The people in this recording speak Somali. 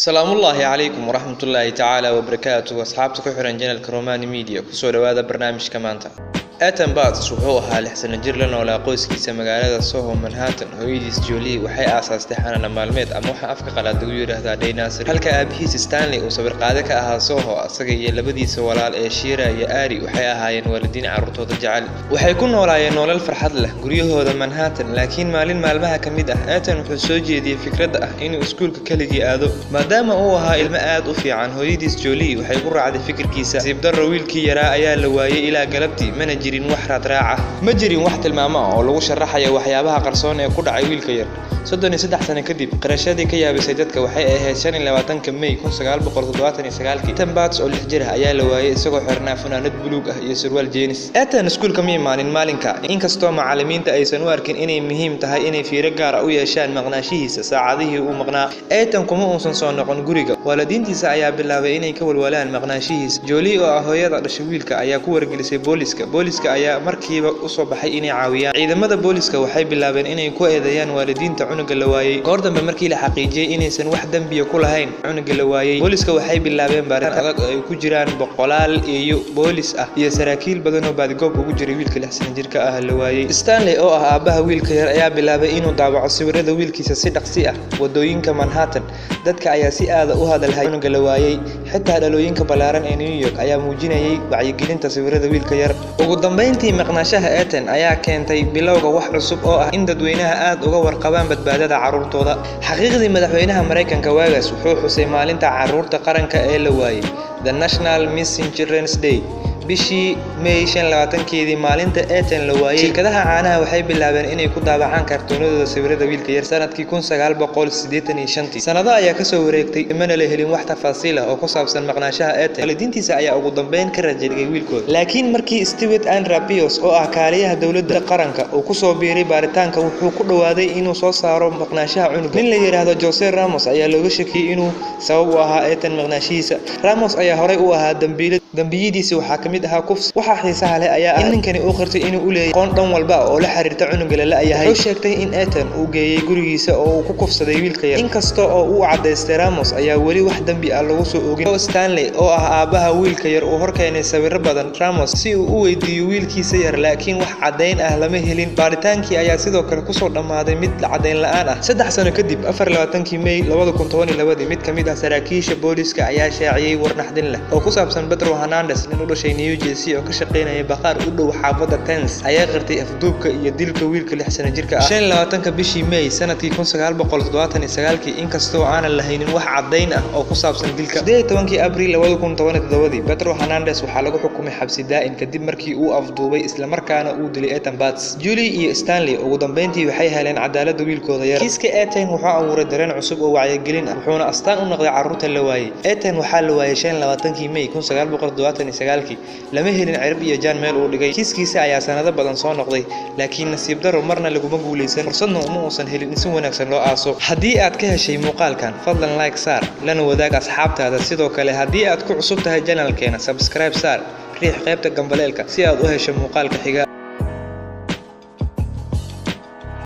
السلام الله عليكم ورحمة الله تعالى وبركاته وأصحابتك وحرن جنال كروماني ميديا كسور هذا برنامج كمانتا آتن باتس وحوها لحسن جير لنا ولا قوس كيسا مقالة صوهو منهاتن هويديس جولي وحي أساس تحانا لمعلومات أموحا أفكا قلاد دوير هذا دي ناصر هلكا أبهيس ستانلي وصبر قادك أها صوهو أصغي يلبدي سوالال إيشيرا يا وحي أهاين والدين عروتو الجعل وحيكون ورايا نولا الفرحات له قريوه هذا منهاتن لكن مالين مالمها كميدة آتن وحسوجي دي فكرة إنو اسكولك كاليجي آدو مادام هوها المآد وفي عن هويديس جولي وحيقر عاد فكر كيسا سيبدر رويلكي يرا أيا لواي إلى قلبتي منجي وحرات راعة ما جرين واحد الماما أو لو شرحها وحيابها قرصونة كل عويل كير صدقني 6 سنة كدب قرشادي كيا بسيدتك وحي شان لواتن كمي يكون سقال بقرضواتني سقالكي تنباتس أو لحجرها أيا لواي سقو حرنا فنانة بلوغ يسروال جينس أتى نسكول كمي مالنكا إن كستو معلمين تأيسن واركن إني مهم تهاي إني في رجار أو يشان مغناشيه ساعده ومغنا أتى كمو أنصن نقن جوريجا ولدين تسايا بالله وإني كول ولان مغناشيه جولي وأهوية رشويلك أيا كور جلسي بوليسكا ayaa markiiba u soo baxay inay caawiyaan ciidamada booliska waxay bilaabeen inay ku eedeeyaan waalidiinta cunuga la waayay goor dambe markii la xaqiijiyay inaysan wax dambiyo ku lahayn cunuga la waayay booliska waxay bilaabeen baaritaan adag oo ay ku jiraan boqolaal iyo boolis ah iyo saraakiil badan oo baadgoob ugu jiray wiilka 6 sano jirka ah la waayay Stanley oo ah aabaha wiilka yar ayaa bilaabay inuu daabaco sawirada wiilkiisa si dhaqsi ah wadooyinka Manhattan dadka ayaa si aad u hadalhay cunuga la waayay xitaa dhalooyinka balaaran ee New York ayaa muujinayay wacyigelinta sawirada wiilka yar ugu dambeyntii maqnaashaha Ethan ayaa keentay bilowga wax cusub oo ah in dadweynaha aad uga warqabaan badbaadada carruurtooda xaqiiqdii madaxweynaha Mareykanka waagaas wuxuu xusay maalinta carruurta qaranka ee la waayay The National Missing Children's Day bishii May 25 maalinta Ethan la waayay shirkadaha caanaha waxay bilaabeen inay ku daabacaan kartoonadooda sawirada wiilka yar sanadkii 1985 sanado ayaa ka soo wareegtay mana la helin wax tafaasiil ah oo ku saabsan maqnaashaha Ethan waalidiintiisa ayaa ugu dambeyn ka rajaynayay wiilkooda laakiin markii Stewart Andrew Pius oo ah kaaliyaha dawladda qaranka uu ku soo biiray baaritaanka wuxuu ku dhawaaday inuu soo saaro maqnaashaha cunug nin la yiraahdo Jose Ramos ayaa looga shakiyay inuu sabab u ahaa Ethan maqnaashiisa Ramos ayaa horay u ahaa dambiyadiisa waxa kamid ahaa kufs waxa xiisaha leh ayaa in ninkani uu qirtay inuu u leeyahay qoon dhan walba oo la xiriirta cunuga la yahay wuxuu sheegtay in Ethan uu geeyay gurigiisa oo uu ku kufsaday wiilka yar inkastoo oo uu cadeystay Ramos ayaa wali wax dambi ah lagu soo oogin Stanley oo ah aabaha wiilka yar uu horkeenay sawirro badan Ramos si uu u weydiiyo wiilkiisa yar laakiin wax cadeyn ah lama helin baaritaankii ayaa sidoo kale ku soo dhamaaday mid cadeyn la'aan ah 3 sano kadib 24 May 2012 mid kamid ah saraakiisha booliska ayaa shaaciyay war naxdin leh oo ku saabsan Pedro Hernandez nin u dhashay New Jersey oo ka shaqeynaya baqaar u dhow xaafadda Tens ayaa qirtay afduubka iyo dilka wiilka 6 sano jirka ah 25 bishii May sanadkii 1979 inkastoo aanan lahaynin wax cadeyn ah oo ku saabsan dilka 18 Abriil 2017 Pedro Hernandez waxaa lagu xukumay xabsi daa'im kadib markii uu afduubay isla markaana uu dilay Ethan Bates Julie iyo Stanley ugu dambeyntii waxay heleen cadaalad wiilkooda yar kiiska Ethan wuxuu abuuray dareen cusub oo wacyigelin ah wuxuuna astaan u noqday carruurta la waayay Ethan waxaa la waayay 25 May 1979 lama helin cirib iyo jaan meel uu dhigay kiiskiisa ayaa sanado badan soo noqday laakiin nasiib daro marna laguma guuleysan fursadna uma uusan helin si wanaagsan loo aaso haddii aad ka heshay muuqaalkan fadlan like saar lana wadaag asxaabtaada sidoo kale haddii aad ku cusub tahay channelkeena subscribe saar riix qaybta gambaleelka si aad u hesho muuqaalka xiga